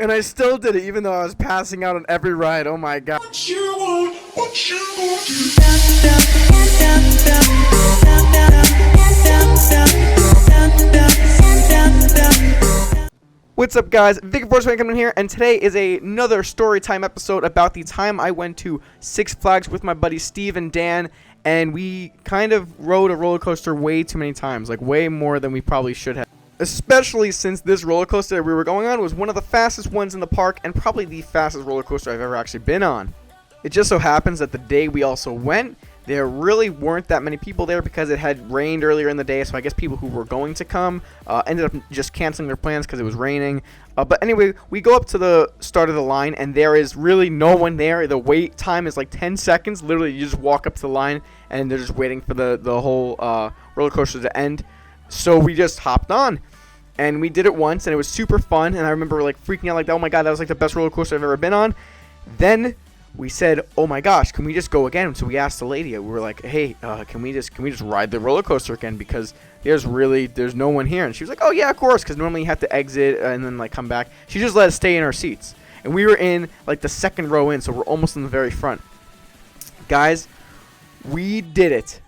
And I still did it, even though I was passing out on every ride. Oh my god. What you want? What you want? What's up, guys? Vic Force coming here, and today is another story time episode about the time I went to Six Flags with my buddies Steve and Dan, and we kind of rode a roller coaster way too many times, like way more than we probably should have. Especially since this roller coaster that we were going on was one of the fastest ones in the park, and probably the fastest roller coaster I've ever actually been on. It just so happens that the day we also went, there really weren't that many people there because it had rained earlier in the day, so I guess people who were going to come ended up just canceling their plans because it was raining. But anyway, we go up to the start of the line, and there is really no one there. The wait time is like 10 seconds. Literally, you just walk up to the line, and they're just waiting for the whole roller coaster to end. So we just hopped on, and we did it once, and it was super fun. And I remember like freaking out, like, oh my god, that was like the best roller coaster I've ever been on. Then we said, oh my gosh, can we just go again? So we asked the lady. We were like, hey, can we just ride the roller coaster again? Because there's no one here. And she was like, oh yeah, of course, because normally you have to exit and then like come back. She just let us stay in our seats, and we were in like the second row in, so we're almost in the very front. Guys, we did it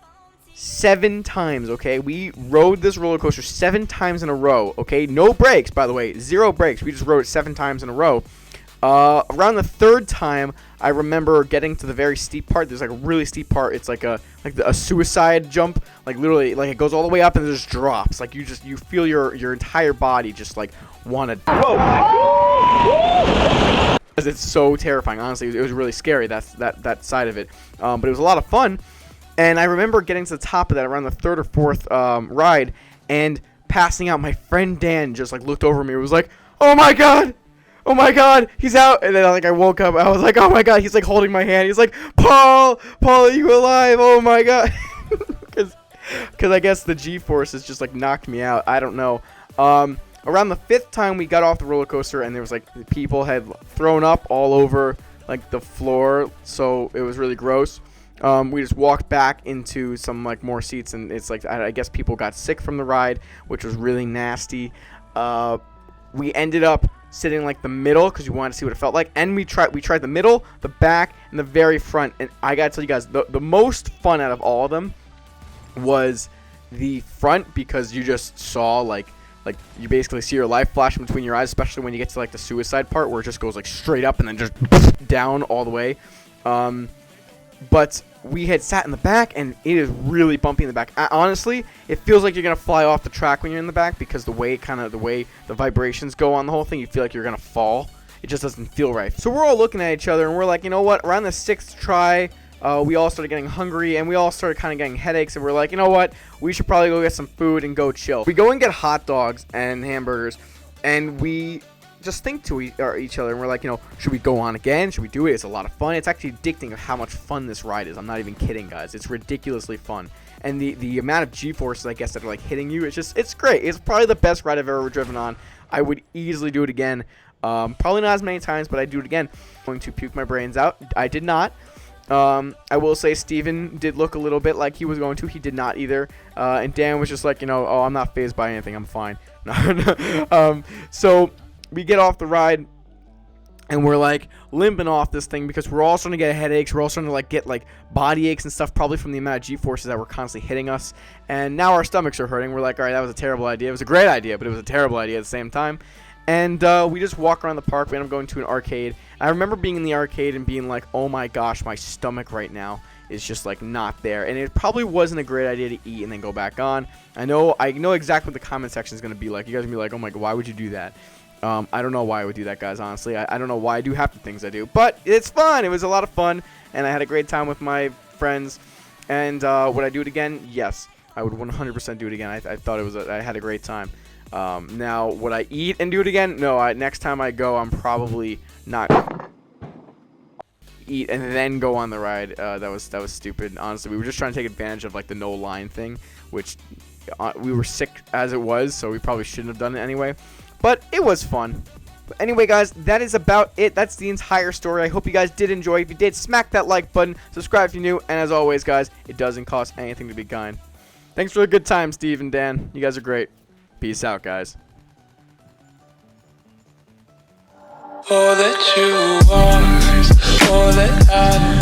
7 times, okay? We rode this roller coaster 7 times in a row, okay? No breaks, by the way. 0 breaks. We just rode it 7 times in a row. Around the 3rd time, I remember getting to the very steep part. There's like a really steep part. It's like a suicide jump. Like literally, like it goes all the way up and it just drops. Like you feel your entire body just like want to. Because it's so terrifying. Honestly, it was really scary. That side of it. But it was a lot of fun. And I remember getting to the top of that around the 3rd or 4th ride and passing out. My friend Dan just like looked over me and was like, "Oh my god! Oh my god, he's out!" And then like I woke up. I was like, "Oh my god!" He's like holding my hand. He's like, "Paul, are you alive? Oh my god!" Because I guess the G-force has just like knocked me out. I don't know. Around the 5th time we got off the roller coaster, and there was like people had thrown up all over like the floor, so it was really gross. We just walked back into some like more seats, and it's like I guess people got sick from the ride, which was really nasty. We ended up sitting like the middle because we wanted to see what it felt like, and we tried the middle, the back, and the very front. And I gotta tell you guys, the most fun out of all of them was the front, because you just saw like you basically see your life flashing between your eyes, especially when you get to like the suicide part where it just goes like straight up and then just down all the way. But we had sat in the back, and it is really bumpy in the back. Honestly, it feels like you're gonna fly off the track when you're in the back, because the way the vibrations go on the whole thing, you feel like you're gonna fall. It just doesn't feel right. So we're all looking at each other, and we're like, you know what? Around the 6th try, we all started getting hungry, and we all started kind of getting headaches, and we're like, you know what? We should probably go get some food and go chill. We go and get hot dogs and hamburgers, and we just think to each other, and we're like, you know, should we go on again? Should we do it? It's a lot of fun. It's actually addicting of how much fun this ride is. I'm not even kidding, guys. It's ridiculously fun. And the amount of G-forces, I guess, that are like hitting you, it's great. It's probably the best ride I've ever driven on. I would easily do it again. Probably not as many times, but I'd do it again. I'm going to puke my brains out. I did not. I will say Steven did look a little bit like he was going to. He did not either. And Dan was just like, you know, oh, I'm not fazed by anything. I'm fine. So we get off the ride, and we're like limping off this thing because we're all starting to get headaches. We're all starting to like get like body aches and stuff, probably from the amount of G-forces that were constantly hitting us. And now our stomachs are hurting. We're like, all right, that was a terrible idea. It was a great idea, but it was a terrible idea at the same time. And we just walk around the park. We end up going to an arcade. I remember being in the arcade and being like, oh my gosh, my stomach right now is just like not there. And it probably wasn't a great idea to eat and then go back on. I know exactly what the comment section is going to be like. You guys are going to be like, oh my god, why would you do that? I don't know why I would do that, guys, honestly. I don't know why I do half the things I do. But it's fun. It was a lot of fun, and I had a great time with my friends. And would I do it again? Yes. I would 100% do it again. I thought I had a great time. Now, would I eat and do it again? No. Next time I go, I'm probably not eat and then go on the ride. That was stupid. Honestly, we were just trying to take advantage of like the no line thing, which we were sick as it was, so we probably shouldn't have done it anyway. But it was fun. But anyway, guys, that is about it. That's the entire story. I hope you guys did enjoy. If you did, smack that like button. Subscribe if you're new. And as always, guys, it doesn't cost anything to be kind. Thanks for a good time, Steve and Dan. You guys are great. Peace out, guys. all that you are is all that I